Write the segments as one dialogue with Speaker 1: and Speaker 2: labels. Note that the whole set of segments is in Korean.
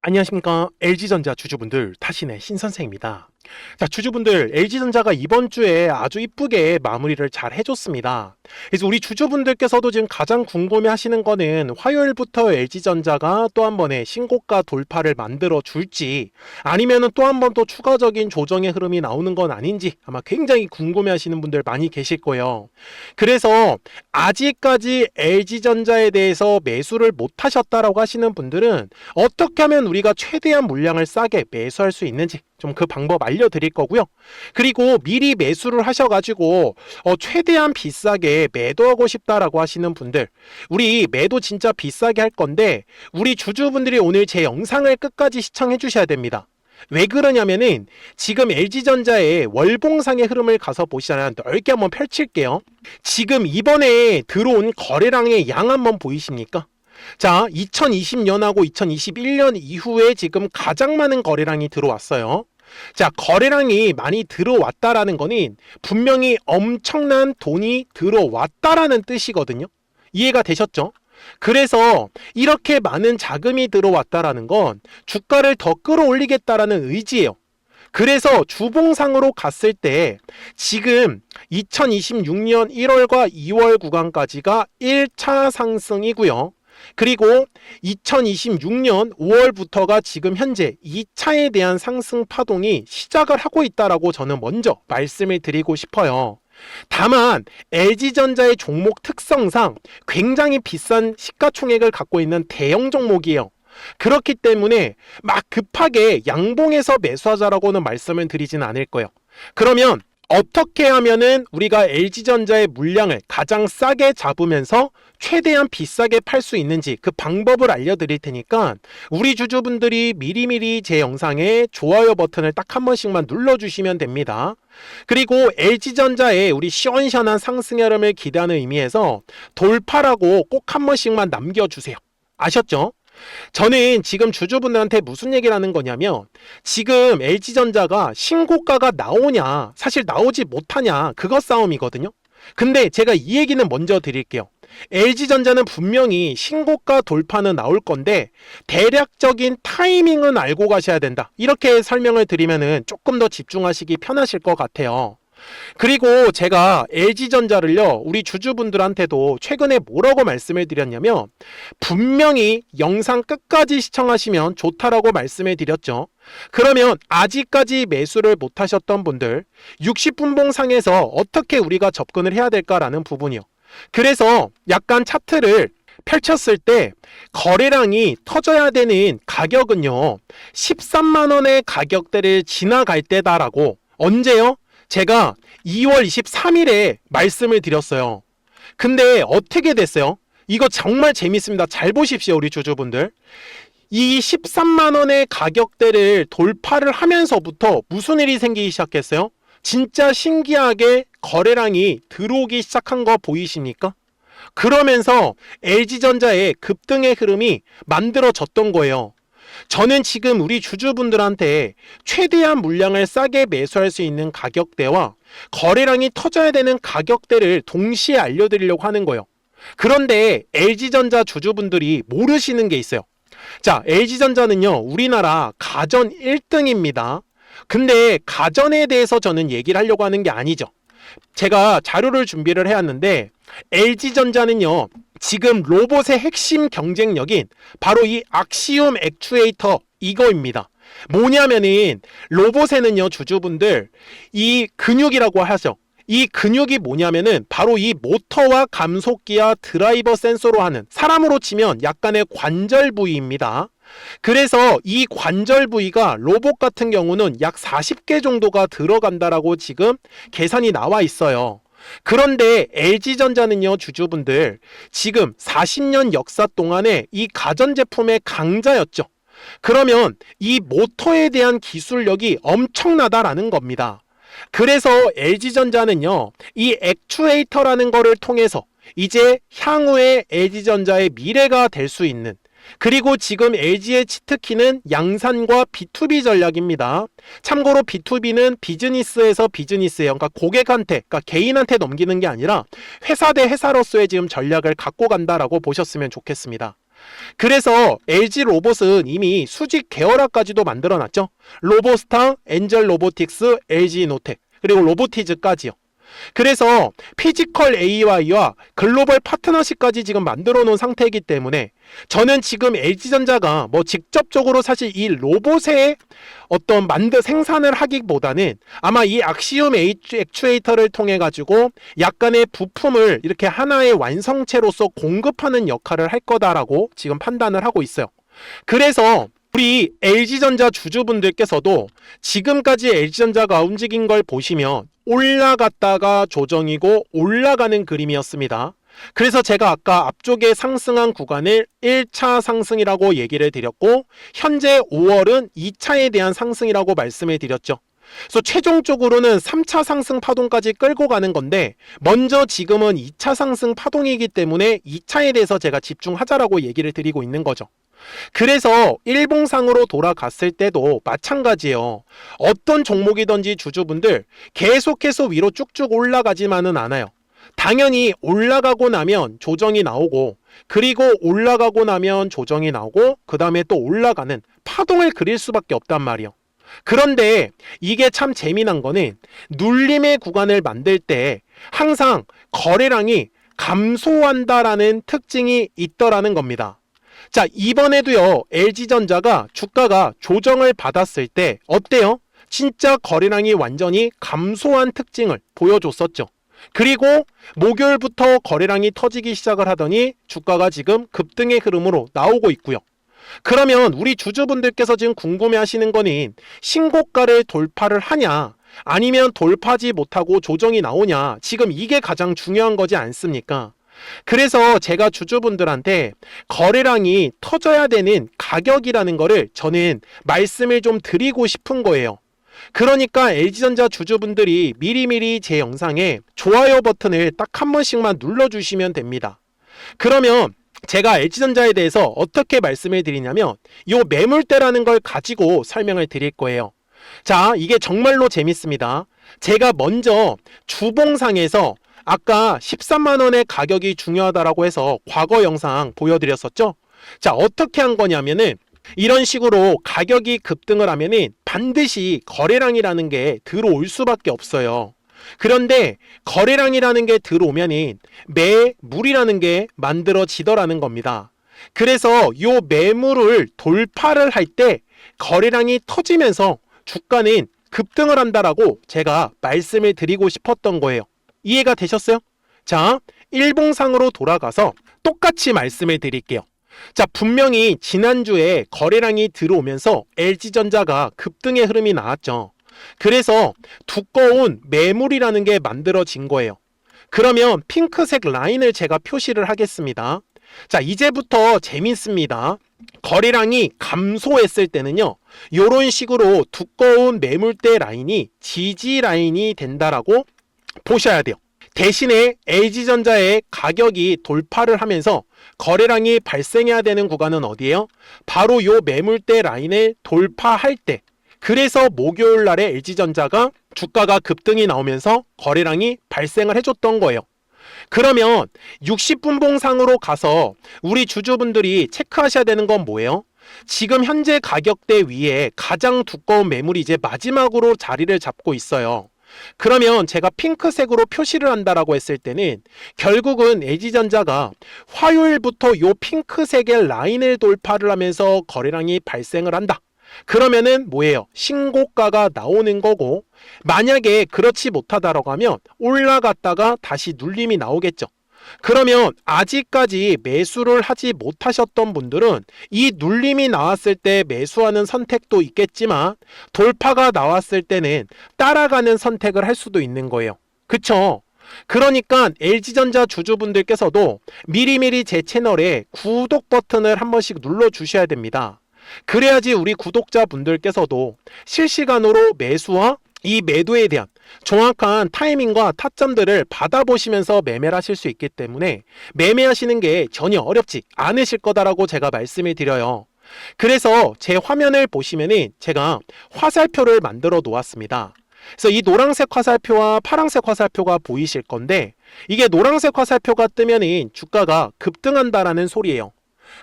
Speaker 1: 안녕하십니까. LG전자 주주분들, 타신의 신선생입니다. 자, 주주분들, LG전자가 이번 주에 아주 이쁘게 마무리를 잘 해줬습니다. 그래서 우리 주주분들께서도 지금 가장 궁금해 하시는 거는 화요일부터 LG전자가 또 한 번의 신고가 돌파를 만들어 줄지, 아니면은 또 한 번 또 추가적인 조정의 흐름이 나오는 건 아닌지 아마 굉장히 궁금해 하시는 분들 많이 계실 거예요. 그래서 아직까지 LG전자에 대해서 매수를 못 하셨다라고 하시는 분들은 어떻게 하면 우리가 최대한 물량을 싸게 매수할 수 있는지 좀 그 방법 알려드릴 거고요. 그리고 미리 매수를 하셔가지고 최대한 비싸게 매도하고 싶다라고 하시는 분들, 우리 매도 진짜 비싸게 할 건데 우리 주주분들이 오늘 제 영상을 끝까지 시청해 주셔야 됩니다. 왜 그러냐면은 지금 LG전자의 월봉상의 흐름을 가서 보시잖아요. 넓게 한번 펼칠게요. 지금 이번에 들어온 거래량의 양 한번 보이십니까? 자, 2020년하고 2021년 이후에 지금 가장 많은 거래량이 들어왔어요. 자, 거래량이 많이 들어왔다라는 거는 분명히 엄청난 돈이 들어왔다라는 뜻이거든요. 이해가 되셨죠? 그래서 이렇게 많은 자금이 들어왔다라는 건 주가를 더 끌어올리겠다라는 의지예요. 그래서 주봉상으로 갔을 때 지금 2026년 1월과 2월 구간까지가 1차 상승이고요. 그리고 2026년 5월부터가 지금 현재 2차에 대한 상승 파동이 시작을 하고 있다라고 저는 먼저 말씀을 드리고 싶어요. 다만 LG전자의 종목 특성상 굉장히 비싼 시가총액을 갖고 있는 대형 종목이에요. 그렇기 때문에 막 급하게 양봉해서 매수하자라고는 말씀을 드리진 않을 거예요. 그러면 어떻게 하면은 우리가 LG전자의 물량을 가장 싸게 잡으면서 최대한 비싸게 팔 수 있는지 그 방법을 알려드릴 테니까 우리 주주분들이 미리미리 제 영상에 좋아요 버튼을 딱 한 번씩만 눌러주시면 됩니다. 그리고 LG전자의 우리 시원시원한 상승 흐름을 기대하는 의미에서 돌파라고 꼭 한 번씩만 남겨주세요. 아셨죠? 저는 지금 주주분들한테 무슨 얘기를 하는 거냐면 지금 LG전자가 신고가가 나오냐 사실 나오지 못하냐 그것 싸움이거든요. 근데 제가 이 얘기는 먼저 드릴게요. LG전자는 분명히 신고가 돌파는 나올 건데 대략적인 타이밍은 알고 가셔야 된다. 이렇게 설명을 드리면은 조금 더 집중하시기 편하실 것 같아요. 그리고 제가 LG전자를요 우리 주주분들한테도 최근에 뭐라고 말씀을 드렸냐면 분명히 영상 끝까지 시청하시면 좋다라고 말씀을 드렸죠. 그러면 아직까지 매수를 못 하셨던 분들 60분봉상에서 어떻게 우리가 접근을 해야 될까라는 부분이요. 그래서 약간 차트를 펼쳤을 때 거래량이 터져야 되는 가격은요 13만원의 가격대를 지나갈 때다라고 언제요? 제가 2월 23일에 말씀을 드렸어요. 근데 어떻게 됐어요? 이거 정말 재밌습니다. 잘 보십시오 우리 주주분들. 이 13만원의 가격대를 돌파를 하면서부터 무슨 일이 생기기 시작했어요? 진짜 신기하게 거래량이 들어오기 시작한 거 보이십니까? 그러면서 LG전자의 급등의 흐름이 만들어졌던 거예요. 저는 지금 우리 주주분들한테 최대한 물량을 싸게 매수할 수 있는 가격대와 거래량이 터져야 되는 가격대를 동시에 알려드리려고 하는 거예요. 그런데 LG전자 주주분들이 모르시는 게 있어요. 자, LG전자는요 우리나라 가전 1등입니다. 근데 가전에 대해서 저는 얘기를 하려고 하는 게 아니죠. 제가 자료를 준비를 해왔는데 LG전자는요 지금 로봇의 핵심 경쟁력인 바로 이 악시움 액추에이터 이거입니다. 뭐냐면은 로봇에는요 주주분들 이 근육이라고 하죠. 이 근육이 뭐냐면은 바로 이 모터와 감속기와 드라이버 센서로 하는 사람으로 치면 약간의 관절 부위입니다. 그래서 이 관절 부위가 로봇 같은 경우는 약 40개 정도가 들어간다라고 지금 계산이 나와 있어요. 그런데 LG전자는요 주주분들 지금 40년 역사 동안에 이 가전제품의 강자였죠. 그러면 이 모터에 대한 기술력이 엄청나다라는 겁니다. 그래서 LG전자는요 이 액추에이터라는 거를 통해서 이제 향후에 LG전자의 미래가 될 수 있는 그리고 지금 LG의 치트키는 양산과 B2B 전략입니다. 참고로 B2B는 비즈니스에서 비즈니스예요. 그러니까 고객한테, 그러니까 개인한테 넘기는 게 아니라 회사 대 회사로서의 지금 전략을 갖고 간다라고 보셨으면 좋겠습니다. 그래서 LG 로봇은 이미 수직 계열화까지도 만들어놨죠. 로보스타, 엔젤 로보틱스, LG 이노텍, 그리고 로보티즈까지요. 그래서 피지컬 AI와 글로벌 파트너십까지 지금 만들어 놓은 상태이기 때문에 저는 지금 LG전자가 뭐 직접적으로 사실 이 로봇의 어떤 생산을 하기보다는 아마 이 악시움 액추에이터를 통해 가지고 약간의 부품을 이렇게 하나의 완성체로서 공급하는 역할을 할 거다라고 지금 판단을 하고 있어요. 그래서 우리 LG전자 주주분들께서도 지금까지 LG전자가 움직인 걸 보시면 올라갔다가 조정이고 올라가는 그림이었습니다. 그래서 제가 아까 앞쪽에 상승한 구간을 1차 상승이라고 얘기를 드렸고 현재 5월은 2차에 대한 상승이라고 말씀을 드렸죠. 그래서 최종적으로는 3차 상승 파동까지 끌고 가는 건데 먼저 지금은 2차 상승 파동이기 때문에 2차에 대해서 제가 집중하자라고 얘기를 드리고 있는 거죠. 그래서 일봉상으로 돌아갔을 때도 마찬가지예요. 어떤 종목이든지 주주분들 계속해서 위로 쭉쭉 올라가지만은 않아요. 당연히 올라가고 나면 조정이 나오고 그리고 올라가고 나면 조정이 나오고 그 다음에 또 올라가는 파동을 그릴 수밖에 없단 말이에요. 그런데 이게 참 재미난 거는 눌림의 구간을 만들 때 항상 거래량이 감소한다라는 특징이 있더라는 겁니다. 자, 이번에도요, LG전자가 주가가 조정을 받았을 때 어때요? 진짜 거래량이 완전히 감소한 특징을 보여줬었죠. 그리고 목요일부터 거래량이 터지기 시작을 하더니 주가가 지금 급등의 흐름으로 나오고 있고요. 그러면 우리 주주분들께서 지금 궁금해하시는 거는 신고가를 돌파를 하냐 아니면 돌파하지 못하고 조정이 나오냐, 지금 이게 가장 중요한 거지 않습니까? 그래서 제가 주주분들한테 거래량이 터져야 되는 가격이라는 거를 저는 말씀을 좀 드리고 싶은 거예요. 그러니까 LG전자 주주분들이 미리미리 제 영상에 좋아요 버튼을 딱 한 번씩만 눌러주시면 됩니다. 그러면 제가 LG전자에 대해서 어떻게 말씀을 드리냐면 이 매물대라는 걸 가지고 설명을 드릴 거예요. 자, 이게 정말로 재밌습니다. 제가 먼저 주봉상에서 아까 13만원의 가격이 중요하다라고 해서 과거 영상 보여드렸었죠. 자, 어떻게 한 거냐면은 이런 식으로 가격이 급등을 하면은 반드시 거래량이라는 게 들어올 수밖에 없어요. 그런데 거래량이라는 게 들어오면은 매물이라는 게 만들어지더라는 겁니다. 그래서 이 매물을 돌파를 할 때 거래량이 터지면서 주가는 급등을 한다라고 제가 말씀을 드리고 싶었던 거예요. 이해가 되셨어요? 자, 일봉상으로 돌아가서 똑같이 말씀을 드릴게요. 자, 분명히 지난주에 거래량이 들어오면서 LG전자가 급등의 흐름이 나왔죠. 그래서 두꺼운 매물이라는 게 만들어진 거예요. 그러면 핑크색 라인을 제가 표시를 하겠습니다. 자, 이제부터 재밌습니다. 거래량이 감소했을 때는요, 이런 식으로 두꺼운 매물대 라인이 지지 라인이 된다라고 보셔야 돼요. 대신에 LG전자의 가격이 돌파를 하면서 거래량이 발생해야 되는 구간은 어디예요? 바로 요 매물대 라인을 돌파할 때, 그래서 목요일 날에 LG전자가 주가가 급등이 나오면서 거래량이 발생을 해줬던 거예요. 그러면 60분봉상으로 가서 우리 주주분들이 체크하셔야 되는 건 뭐예요? 지금 현재 가격대 위에 가장 두꺼운 매물이 이제 마지막으로 자리를 잡고 있어요. 그러면 제가 핑크색으로 표시를 한다라고 했을 때는 결국은 LG전자가 화요일부터 요 핑크색의 라인을 돌파를 하면서 거래량이 발생을 한다. 그러면은 뭐예요? 신고가가 나오는 거고, 만약에 그렇지 못하다라고 하면 올라갔다가 다시 눌림이 나오겠죠. 그러면 아직까지 매수를 하지 못하셨던 분들은 이 눌림이 나왔을 때 매수하는 선택도 있겠지만 돌파가 나왔을 때는 따라가는 선택을 할 수도 있는 거예요. 그쵸? 그러니까 LG전자 주주분들께서도 미리미리 제 채널에 구독 버튼을 한 번씩 눌러 주셔야 됩니다. 그래야지 우리 구독자분들께서도 실시간으로 매수와 이 매도에 대한 정확한 타이밍과 타점들을 받아보시면서 매매를 하실 수 있기 때문에 매매하시는 게 전혀 어렵지 않으실 거다라고 제가 말씀을 드려요. 그래서 제 화면을 보시면은 제가 화살표를 만들어 놓았습니다. 그래서 이 노란색 화살표와 파란색 화살표가 보이실 건데, 이게 노란색 화살표가 뜨면은 주가가 급등한다라는 소리예요.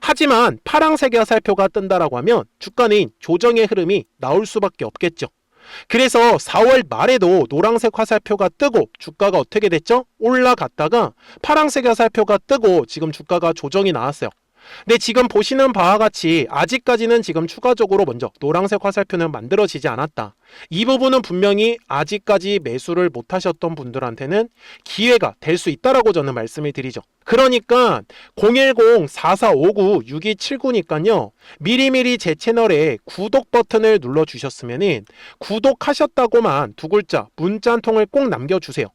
Speaker 1: 하지만 파랑색의 화살표가 뜬다라고 하면 주가는 조정의 흐름이 나올 수밖에 없겠죠. 그래서 4월 말에도 노란색 화살표가 뜨고 주가가 어떻게 됐죠? 올라갔다가 파란색 화살표가 뜨고 지금 주가가 조정이 나왔어요. 근데 지금 보시는 바와 같이 아직까지는 지금 추가적으로 먼저 노란색 화살표는 만들어지지 않았다. 이 부분은 분명히 아직까지 매수를 못 하셨던 분들한테는 기회가 될 수 있다라고 저는 말씀을 드리죠. 그러니까 010-4459-6279니까요. 미리미리 제 채널에 구독 버튼을 눌러주셨으면 구독하셨다고만 두 글자 문자 한 통을 꼭 남겨주세요.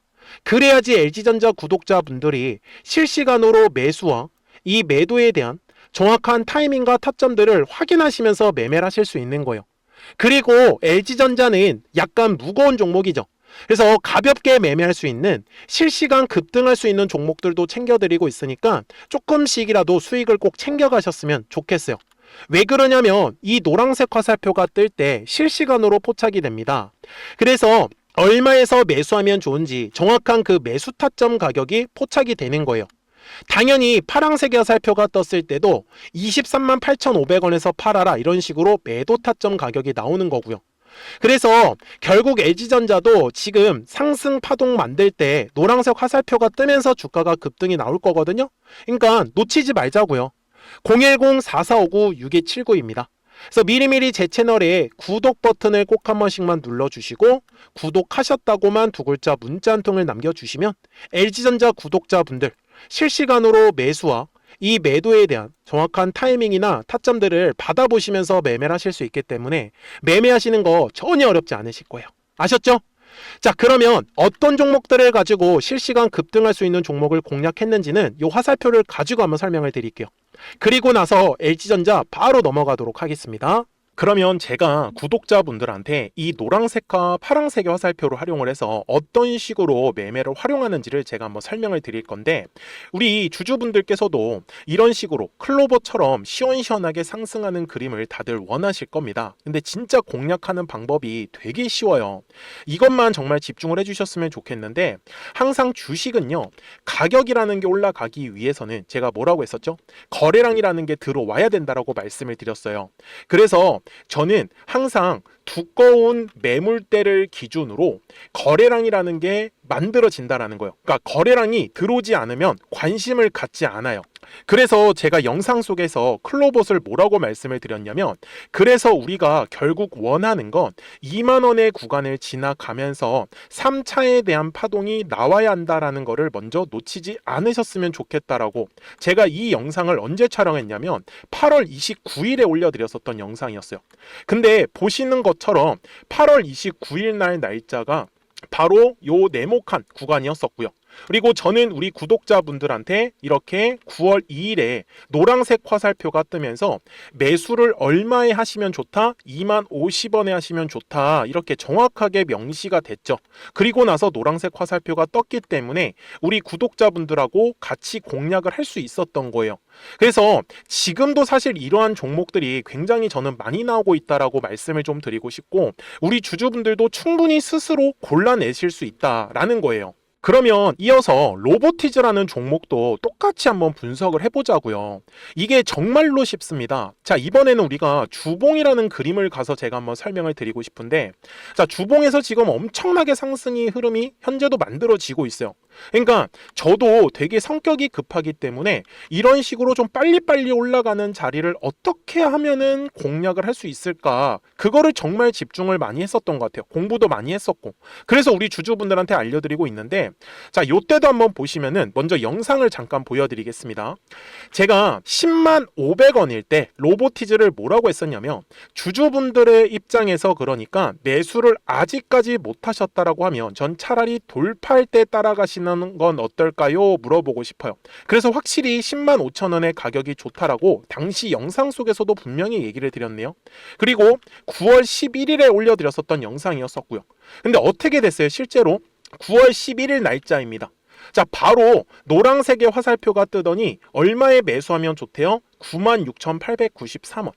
Speaker 1: 그래야지 LG전자 구독자분들이 실시간으로 매수와 이 매도에 대한 정확한 타이밍과 타점들을 확인하시면서 매매를 하실 수 있는 거예요. 그리고 LG전자는 약간 무거운 종목이죠. 그래서 가볍게 매매할 수 있는 실시간 급등할 수 있는 종목들도 챙겨드리고 있으니까 조금씩이라도 수익을 꼭 챙겨가셨으면 좋겠어요. 왜 그러냐면 이 노란색 화살표가 뜰 때 실시간으로 포착이 됩니다. 그래서 얼마에서 매수하면 좋은지 정확한 그 매수 타점 가격이 포착이 되는 거예요. 당연히 파란색의 화살표가 떴을 때도 23만 8,500원에서 팔아라 이런 식으로 매도 타점 가격이 나오는 거고요. 그래서 결국 LG전자도 지금 상승 파동 만들 때 노란색 화살표가 뜨면서 주가가 급등이 나올 거거든요. 그러니까 놓치지 말자고요. 010-4459-6279입니다. 그래서 미리미리 제 채널에 구독 버튼을 꼭 한 번씩만 눌러주시고 구독하셨다고만 두 글자 문자 한 통을 남겨주시면 LG전자 구독자분들 실시간으로 매수와 이 매도에 대한 정확한 타이밍이나 타점들을 받아보시면서 매매를 하실 수 있기 때문에 매매하시는 거 전혀 어렵지 않으실 거예요. 아셨죠? 자, 그러면 어떤 종목들을 가지고 실시간 급등할 수 있는 종목을 공략했는지는 이 화살표를 가지고 한번 설명을 드릴게요. 그리고 나서 LG전자 바로 넘어가도록 하겠습니다. 그러면 제가 구독자분들한테 이 노란색과 파란색의 화살표를 활용을 해서 어떤 식으로 매매를 활용하는지를 제가 한번 설명을 드릴 건데, 우리 주주분들께서도 이런 식으로 클로버처럼 시원시원하게 상승하는 그림을 다들 원하실 겁니다. 근데 진짜 공략하는 방법이 되게 쉬워요. 이것만 정말 집중을 해주셨으면 좋겠는데, 항상 주식은요, 가격이라는 게 올라가기 위해서는 제가 뭐라고 했었죠? 거래량이라는 게 들어와야 된다라고 말씀을 드렸어요. 그래서 저는 항상 두꺼운 매물대를 기준으로 거래량이라는 게 만들어진다라는 거예요. 그러니까 거래량이 들어오지 않으면 관심을 갖지 않아요. 그래서 제가 영상 속에서 클로봇을 뭐라고 말씀을 드렸냐면, 그래서 우리가 결국 원하는 건 2만 원의 구간을 지나가면서 3차에 대한 파동이 나와야 한다라는 거를 먼저 놓치지 않으셨으면 좋겠다라고, 제가 이 영상을 언제 촬영했냐면 8월 29일에 올려드렸었던 영상이었어요. 근데 보시는 것처럼 8월 29일 날 날짜가 바로 요 네모칸 구간이었었고요. 그리고 저는 우리 구독자분들한테 이렇게 9월 2일에 노란색 화살표가 뜨면서 매수를 얼마에 하시면 좋다? 2만 50원에 하시면 좋다. 이렇게 정확하게 명시가 됐죠. 그리고 나서 노란색 화살표가 떴기 때문에 우리 구독자분들하고 같이 공략을 할 수 있었던 거예요. 그래서 지금도 사실 이러한 종목들이 굉장히 저는 많이 나오고 있다라고 말씀을 좀 드리고 싶고, 우리 주주분들도 충분히 스스로 골라내실 수 있다라는 거예요. 그러면 이어서 로보티즈라는 종목도 똑같이 한번 분석을 해보자고요. 이게 정말로 쉽습니다. 자, 이번에는 우리가 주봉이라는 그림을 가서 제가 한번 설명을 드리고 싶은데, 자, 주봉에서 지금 엄청나게 상승이 흐름이 현재도 만들어지고 있어요. 그러니까 저도 되게 성격이 급하기 때문에 이런 식으로 좀 빨리빨리 올라가는 자리를 어떻게 하면은 공략을 할 수 있을까, 그거를 정말 집중을 많이 했었던 것 같아요. 공부도 많이 했었고. 그래서 우리 주주분들한테 알려드리고 있는데, 자, 요때도 한번 보시면은 먼저 영상을 잠깐 보여드리겠습니다. 제가 10만 500원일 때 로보티즈를 뭐라고 했었냐면, 주주분들의 입장에서 그러니까 매수를 아직까지 못 하셨다라고 하면 전 차라리 돌파할 때 따라가시는 건 어떨까요? 물어보고 싶어요. 그래서 확실히 10만 5천 원의 가격이 좋다라고 당시 영상 속에서도 분명히 얘기를 드렸네요. 그리고 9월 11일에 올려드렸었던 영상이었었고요. 근데 어떻게 됐어요? 실제로 9월 11일 날짜입니다. 자, 바로 노란색의 화살표가 뜨더니 얼마에 매수하면 좋대요? 96,893원.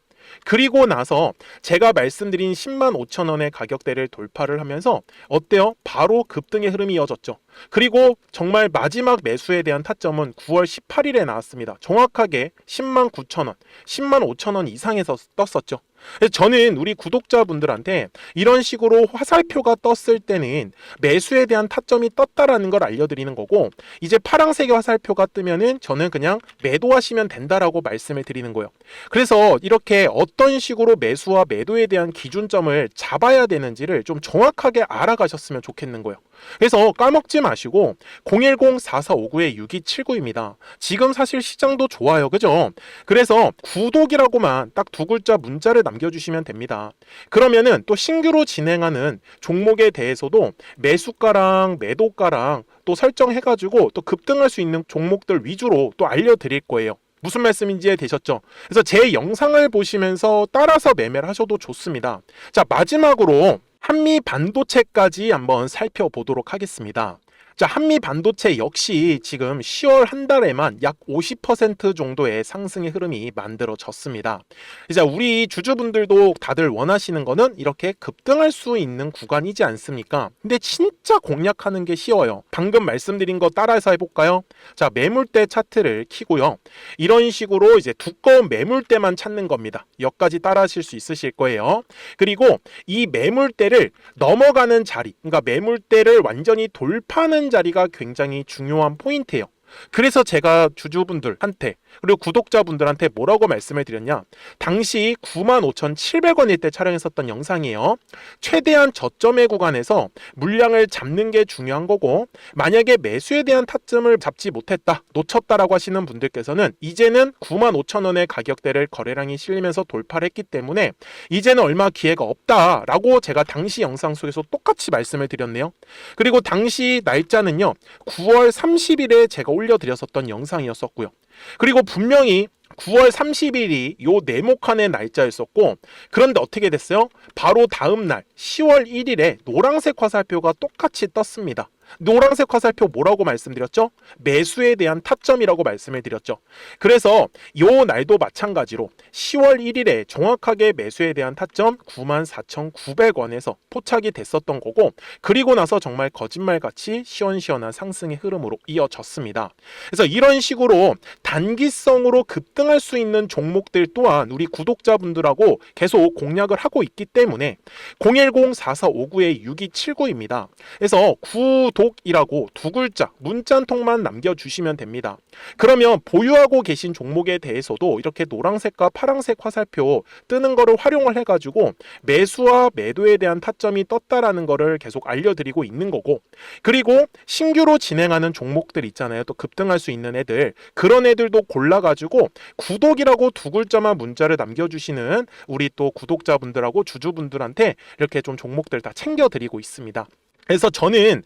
Speaker 1: 그리고 나서 제가 말씀드린 10만 5천 원의 가격대를 돌파를 하면서 어때요? 바로 급등의 흐름이 이어졌죠. 그리고 정말 마지막 매수에 대한 타점은 9월 18일에 나왔습니다. 정확하게 10만 9천 원, 10만 5천 원 이상에서 떴었죠. 그래서 저는 우리 구독자분들한테 이런 식으로 화살표가 떴을 때는 매수에 대한 타점이 떴다라는 걸 알려드리는 거고, 이제 파란색의 화살표가 뜨면은 저는 그냥 매도하시면 된다라고 말씀을 드리는 거예요. 그래서 이렇게 어떤 식으로 매수와 매도에 대한 기준점을 잡아야 되는지를 좀 정확하게 알아가셨으면 좋겠는 거예요. 그래서 까먹지 마시고 010-4459-6279입니다. 지금 사실 시장도 좋아요, 그죠? 그래서 구독이라고만 딱 두 글자 문자를 남겨주시면 됩니다. 그러면은 또 신규로 진행하는 종목에 대해서도 매수가랑 매도가랑 또 설정해가지고 또 급등할 수 있는 종목들 위주로 또 알려드릴 거예요. 무슨 말씀인지 이해되셨죠? 그래서 제 영상을 보시면서 따라서 매매를 하셔도 좋습니다. 자, 마지막으로 한미 반도체까지 한번 살펴보도록 하겠습니다. 자, 한미 반도체 역시 지금 10월 한 달에만 약 50% 정도의 상승의 흐름이 만들어졌습니다. 이제 우리 주주분들도 다들 원하시는 거는 이렇게 급등할 수 있는 구간이지 않습니까? 근데 진짜 공략하는 게 쉬워요. 방금 말씀드린 거 따라서 해볼까요? 자, 매물대 차트를 켜고요. 이런 식으로 이제 두꺼운 매물대만 찾는 겁니다. 여기까지 따라 하실 수 있으실 거예요. 그리고 이 매물대를 넘어가는 자리, 그러니까 매물대를 완전히 돌파하는 자리가 굉장히 중요한 포인트예요. 그래서 제가 주주분들한테 그리고 구독자분들한테 뭐라고 말씀을 드렸냐, 당시 95,700원일 때 촬영했었던 영상이에요. 최대한 저점의 구간에서 물량을 잡는 게 중요한 거고, 만약에 매수에 대한 타점을 잡지 못했다, 놓쳤다라고 하시는 분들께서는 이제는 95,000원의 가격대를 거래량이 실리면서 돌파를 했기 때문에 이제는 얼마 기회가 없다라고 제가 당시 영상 속에서 똑같이 말씀을 드렸네요. 그리고 당시 날짜는요, 9월 30일에 제가 올려드렸었던 영상이었었고요. 그리고 분명히 9월 30일이 요 네모칸의 날짜였었고, 그런데 어떻게 됐어요? 바로 다음 날 10월 1일에 노란색 화살표가 똑같이 떴습니다. 노란색 화살표 뭐라고 말씀드렸죠? 매수에 대한 타점이라고 말씀을 드렸죠. 그래서 요 날도 마찬가지로 10월 1일에 정확하게 매수에 대한 타점 94,900원에서 포착이 됐었던 거고, 그리고 나서 정말 거짓말같이 시원시원한 상승의 흐름으로 이어졌습니다. 그래서 이런 식으로 단기성으로 급등할 수 있는 종목들 또한 우리 구독자분들하고 계속 공략을 하고 있기 때문에 010-4459-6279입니다. 그래서 구독이라고 두 글자 문자 한 통만 남겨주시면 됩니다. 그러면 보유하고 계신 종목에 대해서도 이렇게 노란색과 파란색 화살표 뜨는 거를 활용을 해가지고 매수와 매도에 대한 타점이 떴다라는 거를 계속 알려드리고 있는 거고, 그리고 신규로 진행하는 종목들 있잖아요. 또 급등할 수 있는 애들, 그런 애들도 골라가지고 구독이라고 두 글자만 문자를 남겨주시는 우리 또 구독자분들하고 주주분들한테 이렇게 좀 종목들 다 챙겨드리고 있습니다. 그래서 저는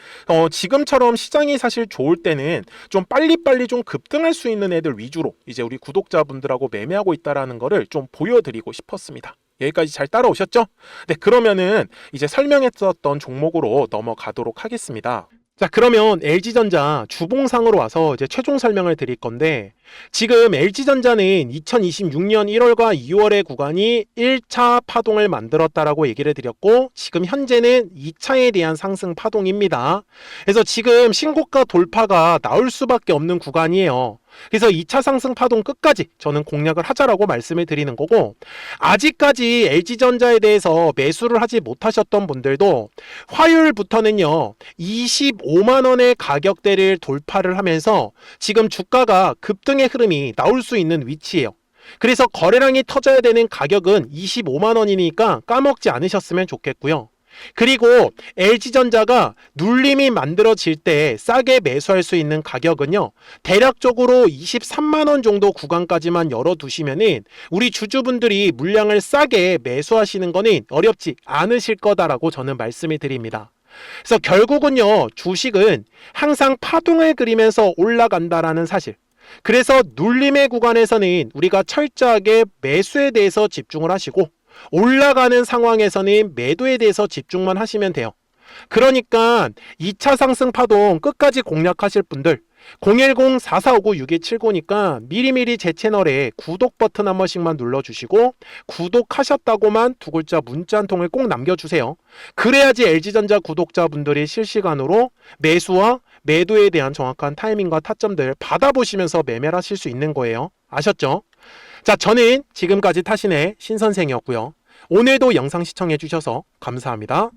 Speaker 1: 지금처럼 시장이 사실 좋을 때는 좀 빨리빨리 좀 급등할 수 있는 애들 위주로 이제 우리 구독자분들하고 매매하고 있다라는 거를 좀 보여드리고 싶었습니다. 여기까지 잘 따라오셨죠? 네, 그러면은 이제 설명했었던 종목으로 넘어가도록 하겠습니다. 자, 그러면 LG전자 주봉상으로 와서 이제 최종 설명을 드릴 건데, 지금 LG전자는 2026년 1월과 2월의 구간이 1차 파동을 만들었다라고 얘기를 드렸고, 지금 현재는 2차에 대한 상승 파동입니다. 그래서 지금 신고가 돌파가 나올 수밖에 없는 구간이에요. 그래서 2차 상승 파동 끝까지 저는 공략을 하자라고 말씀을 드리는 거고, 아직까지 LG전자에 대해서 매수를 하지 못하셨던 분들도 화요일부터는요 25만원의 가격대를 돌파를 하면서 지금 주가가 급등의 흐름이 나올 수 있는 위치예요. 그래서 거래량이 터져야 되는 가격은 25만원이니까 까먹지 않으셨으면 좋겠고요. 그리고 LG전자가 눌림이 만들어질 때 싸게 매수할 수 있는 가격은요, 대략적으로 23만원 정도 구간까지만 열어두시면은 우리 주주분들이 물량을 싸게 매수하시는 거는 어렵지 않으실 거다라고 저는 말씀을 드립니다. 그래서 결국은요, 주식은 항상 파동을 그리면서 올라간다라는 사실, 그래서 눌림의 구간에서는 우리가 철저하게 매수에 대해서 집중을 하시고, 올라가는 상황에서는 매도에 대해서 집중만 하시면 돼요. 그러니까 2차 상승 파동 끝까지 공략하실 분들, 010-4459-6279니까 미리미리 제 채널에 구독 버튼 한 번씩만 눌러주시고 구독하셨다고만 두 글자 문자 한 통을 꼭 남겨주세요. 그래야지 LG전자 구독자분들이 실시간으로 매수와 매도에 대한 정확한 타이밍과 타점들 받아보시면서 매매를 하실 수 있는 거예요. 아셨죠? 자, 저는 지금까지 타신의 신선생이었고요. 오늘도 영상 시청해 주셔서 감사합니다.